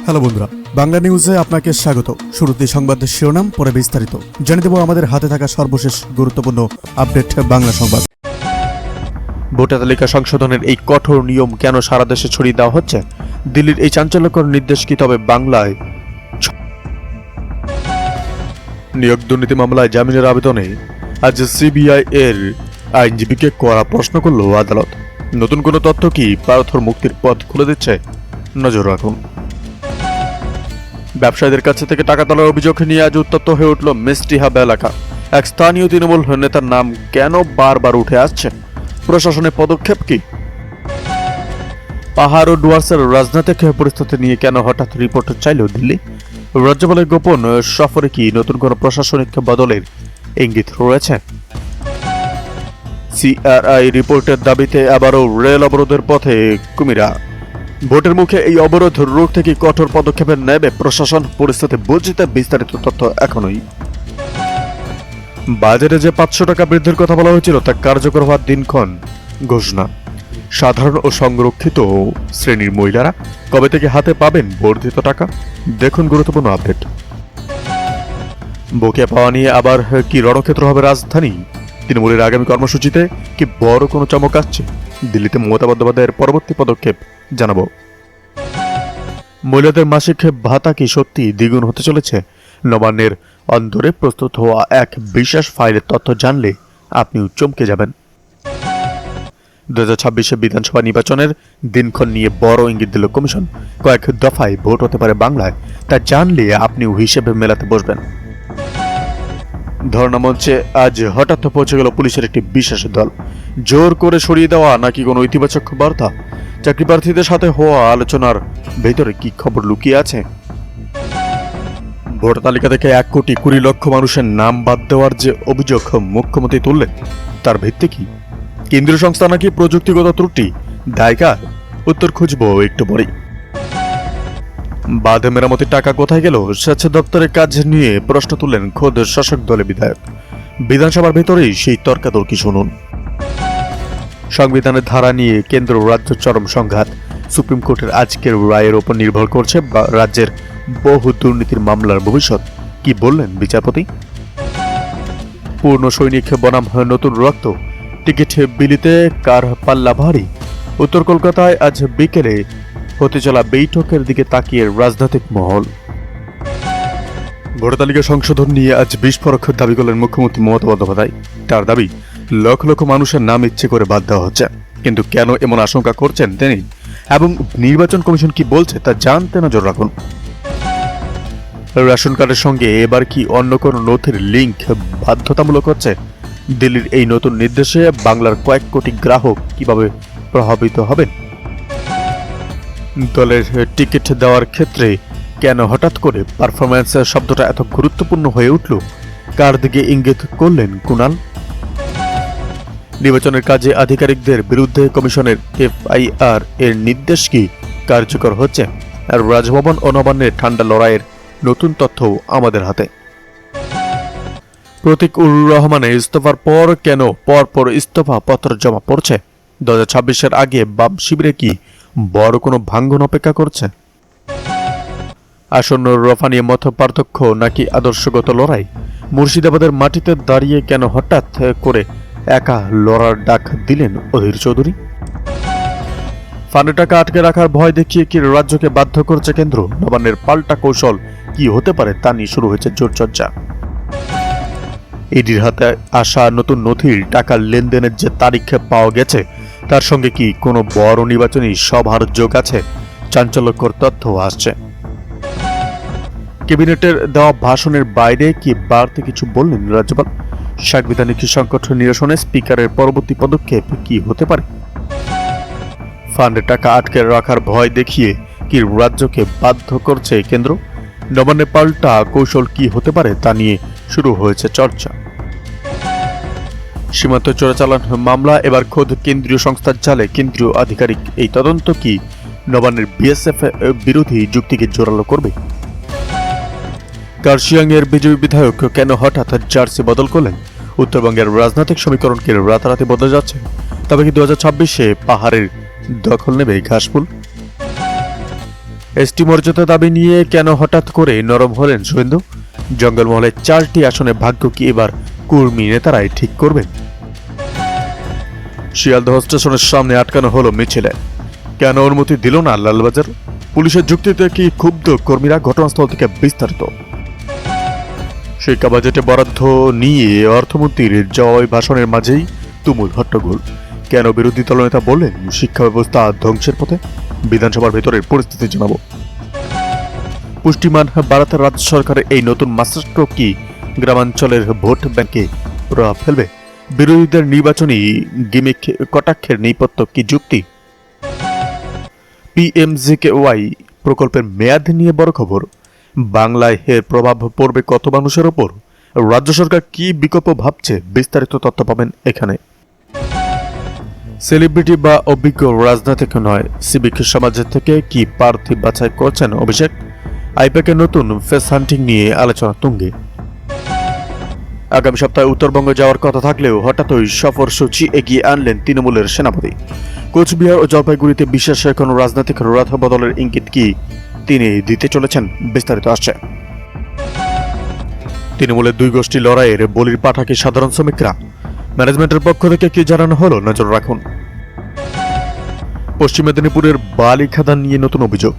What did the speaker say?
Hello বন্ধুরা, বাংলা নিউজে আপনাকে স্বাগত। শুরুতে সংবাদের শিরোনাম, পরে বিস্তারিত জানিয়ে দেব আমাদের হাতে থাকা সর্বশেষ গুরুত্বপূর্ণ আপডেট বাংলা সংবাদ। ভোটার তালিকা সংশোধনের এই কঠোর নিয়ম কেন সারা দেশে ছড়িয়ে দেওয়া হচ্ছে? দিল্লির এই চাঞ্চল্যকর নির্দেশ কি তবে বাংলায়? নিয়োগ দুর্নীতি মামলায় জামিনের আবেদনে আজ সিবিআই এর আইনজীবীকে কড়া প্রশ্ন করল আদালত। নতুন কোনো তথ্য কি পার্থর মুক্তির পথ খুলে দিচ্ছে? নজর রাখুন। ব্যবসায়ীদের কাছ থেকে টাকা তোলার অভিযোগ নিয়ে আজ উত্তপ্ত হয়ে উঠল মিষ্টিহাব এলাকা। এক স্থানীয় তৃণমূল নেতার নাম কেন বারবার উঠে আসছে? প্রশাসনের পদক্ষেপ কি? পাহাড় ও ডুয়ার্সের রাজনৈতিক পরিস্থিতি নিয়ে কেন হঠাৎ রিপোর্ট চাইল দিল্লি? রাজ্যপালের গোপন সফরে কি নতুন কোনো প্রশাসনিক বদলের ইঙ্গিত রয়েছে? সিআরআই রিপোর্টের দাবিতে আবারও রেল অবরোধের পথে কুমিরা। ভোটের মুখে এই অবরোধ রুখতে কি কঠোর পদক্ষেপে নেবে প্রশাসন? পরিস্থিতি বুঝতে বিস্তারিত তথ্য এখনই। বাজারে যে 500 টাকা বৃদ্ধির কথা বলা হয়েছিল তা কার্যকর হওয়ার দিনক্ষণ ঘোষণা। সাধারণ ও সংরক্ষিত শ্রেণীর মহিলারা কবে থেকে হাতে পাবেন বর্ধিত টাকা? দেখুন গুরুত্বপূর্ণ আপডেট। বকেয়া পাওয়া নিয়ে আবার কি রণক্ষেত্র হবে রাজধানী? তৃণমূলের আগামী কর্মসূচিতে কি বড় কোনো চমক আসছে? দিল্লিতে মমতা বন্দ্যোপাধ্যায়ের পরবর্তী পদক্ষেপ জানাবো। মহিলাদের মাসিক ভাতা কি সত্যি দ্বিগুণ হতে চলেছে? নবান্নের অন্দরে প্রস্তুত হওয়া এক বিশেষ ফাইলের তথ্য জানলে আপনিও চমকে যাবেন। 2026 বিধানসভা নির্বাচনের দিনক্ষণ নিয়ে বড় ইঙ্গিত দিল কমিশন। কয়েক দফায় ভোট হতে পারে বাংলায়, তা জানলে আপনিও হিসেবে মেলাতে বসবেন। ধর্ণা মঞ্চে আজ হঠাৎ পৌঁছে গেল পুলিশের একটি বিশেষ দল। জোর করে সরিয়ে দেওয়া নাকি কোনো ইতিবাচক বার্তা? চাকরি প্রার্থীদের সাথে হওয়া আলোচনার ভেতরে কি খবর লুকিয়ে আছে? ভোটার তালিকা থেকে 1,20,00,000 মানুষের নাম বাদ দেওয়ার যে অভিযোগ মুখ্যমন্ত্রী তুললেন, তার ভিত্তি কি? কেন্দ্রীয় সংস্থা নাকি প্রযুক্তিগত ত্রুটি? দায়কার? উত্তর খুঁজবো একটু পরেই। বাঁধ মেরামতির টাকা কোথায় গেল? স্বেচ্ছা দপ্তরের কাজ নিয়ে প্রশ্ন তুললেন খোদ শাসক দলের বিধায়ক। বিধানসভার ভেতরেই সেই তর্কাতর্কি শুনুন। সংবিধানের ধারা নিয়ে কেন্দ্র রাজ্য চরম সংঘাত। সুপ্রিম কোর্টের আজকের রায়ের ওপর নির্ভর করছে রাজ্যের বহু দুর্নীতির মামলার ভবিষ্যৎ। কি বললেন বিচারপতি? পূর্ণ সৈনিক বনাম নতুন রক্ত, টিকিট বিলিতে কার পাল্লা ভারী? উত্তর কলকাতায় আজ বিকেলে হতে চলা বৈঠকের দিকে তাকিয়ে রাজনৈতিক মহল। ভোটার তালিকা সংশোধন নিয়ে আজ বিস্ফোরক দাবি করলেন মুখ্যমন্ত্রী মমতা বন্দ্যোপাধ্যায়। তার দাবি, লক্ষ লক্ষ মানুষের নাম ইচ্ছে করে বাদ দেওয়া হচ্ছে। কিন্তু কেন এমন আশঙ্কা করছেন তিনি এবং নির্বাচন কমিশন কি বলছে তা জানতে নজর রাখুন। রেশন কার্ডের সঙ্গে এবার কি অন্য কোনো নথির লিঙ্ক বাধ্যতামূলক হচ্ছে? দিল্লির এই নতুন নির্দেশে বাংলার কয়েক কোটি গ্রাহক কিভাবে প্রভাবিত হবেন? দলের টিকিট দেওয়ার ক্ষেত্রে কেন হঠাৎ করে পারফরম্যান্স শব্দটা এত গুরুত্বপূর্ণ হয়ে উঠল? কার দিকে ইঙ্গিত করলেন কুণাল? নির্বাচনের কাজে আধিকারিকদের বিরুদ্ধে কমিশনের এফআইআর এর নির্দেশ কি কার্যকর হচ্ছে? আর রাজভবন ও নবান্নের ঠান্ডা লড়াইয়ের নতুন তথ্য আমাদের হাতে। প্রতীক উর রহমানের ইস্তফার পর কেন পরপর ইস্তফা পত্র জমা পড়ছে? 2026-এর আগে বাম শিবিরে কি বড় কোনো ভাঙ্গন অপেক্ষা করছে? আসন্ন রফা নিয়ে মত পার্থক্য নাকি আদর্শগত লড়াই? মুর্শিদাবাদের মাটিতে দাঁড়িয়ে কেন হঠাৎ করে একা লড়ার ডাক দিলেন অধীর চৌধুরী? ফান্ডের টাকা আটকে রাখার ভয় দেখিয়ে কি রাজ্যকে বাধ্য করছে কেন্দ্র? নবান্নের পাল্টা কৌশল কি হতে পারে তা নিয়ে শুরু হয়েছে জোর চর্চা। ইডির হাতে আসা নতুন নথির টাকার লেনদেনের যে তারিখ পাওয়া গেছে তার সঙ্গে কি কোনো বড় নির্বাচনী সভার যোগ আছে? চাঞ্চল্যকর তথ্য আসছে। ক্যাবিনেটের দেওয়া ভাষণের বাইরে কি বাড়তি কিছু বললেন রাজ্যপাল? সাংবিধানিক সংকট নিরসনে স্পিকারের পরবর্তী পদক্ষেপ কি হতে পারে? ফান্ডের টাকা আটকে রাখার ভয় দেখিয়ে কি রাজ্যকে বাধ্য করছে কেন্দ্র? নবান্নের পাল্টা কৌশল কি হতে পারে তা নিয়ে শুরু হয়েছে চর্চা। সীমান্ত চোরাচালান মামলা এবার খোদ কেন্দ্রীয় সংস্থার জালে কেন্দ্রীয় আধিকারিক। এই তদন্ত কি নবান্নের বিএসএফ বিরোধী যুক্তিকে জোরালো করবে? কার্শিয়াংয়ের বিজেপি বিধায়ক কেন হঠাৎ জার্সি বদল করলেন? উত্তরবঙ্গের রাজনৈতিক সমীকরণকে রাতারাতি বদলে যাচ্ছে। তবে কি 2026-এ পাহাড়ের দখল নেবে ঘাসফুল? এসটি মর্যাদা দাবি নিয়ে কেন হঠাৎ করে নরম হলেন শুভেন্দু? জঙ্গলমহলে 4টি আসনে ভাগ্য কি এবার কর্মী নেতারাই ঠিক করবেন? শিয়ালদহ স্টেশনের সামনে আটকানো হলো মিছিলে, কেন অনুমতি দিল না লালবাজার? পুলিশের যুক্তিতে কি ক্ষুব্ধ কর্মীরা? ঘটনাস্থল থেকে বিস্তারিত। শিক্ষা বাজেটে বরাদ্দ নিয়ে অর্থমন্ত্রীর জয় ভাষণের মাঝেই তুমুল হট্টগোল। কেন বিরোধী দলনেতা বললেন শিক্ষা ব্যবস্থা ধ্বংসের পথে? বিধানসভার ভেতরের পরিস্থিতি জানাবো। পুষ্টিমান বাড়াতে রাজ্য সরকারের এই নতুন মাস্টারস্ট্রোক কি গ্রামাঞ্চলের ভোট ব্যাংকে প্রভাব ফেলবে? বিরোধীদের নির্বাচনী গিমিক কটাক্ষের নেপথ্য কি যুক্তি? পিএমজিকেওয়াই প্রকল্পের মেয়াদ নিয়ে বড় খবর। বাংলায় এর প্রভাব পড়বে কত মানুষের ওপর? রাজ্য সরকার কি বিকল্প ভাবছে? বিস্তারিত তথ্য পাবেন এখানে। সেলিব্রিটি বা অভিজ্ঞ রাজনৈতিক নয়, সিভিক সমাজের থেকে কি প্রার্থী বাছাই করছেন অভিষেক? আইপ্যাকের নতুন ফেস হান্টিং নিয়ে আলোচনা তুঙ্গে। আগামী সপ্তাহে উত্তরবঙ্গে যাওয়ার কথা থাকলেও হঠাৎই সফরসূচি এগিয়ে আনলেন তৃণমূলের সেনাপতি। কোচবিহার ও জলপাইগুড়িতে বিশ্বাসের কোনো রাজনৈতিক রথ বদলের ইঙ্গিত কি তিনি দিতে চলেছেন? বিস্তারিত আসছে। তৃণমূলের দুই গোষ্ঠী লড়াইয়ের বলির পাঠাকে সাধারণ শ্রমিকরা, ম্যানেজমেন্টের পক্ষ থেকে কি জানানো হলো নজর রাখুন। পশ্চিম মেদিনীপুরের বালি খাদান নিয়ে নতুন অভিযোগ।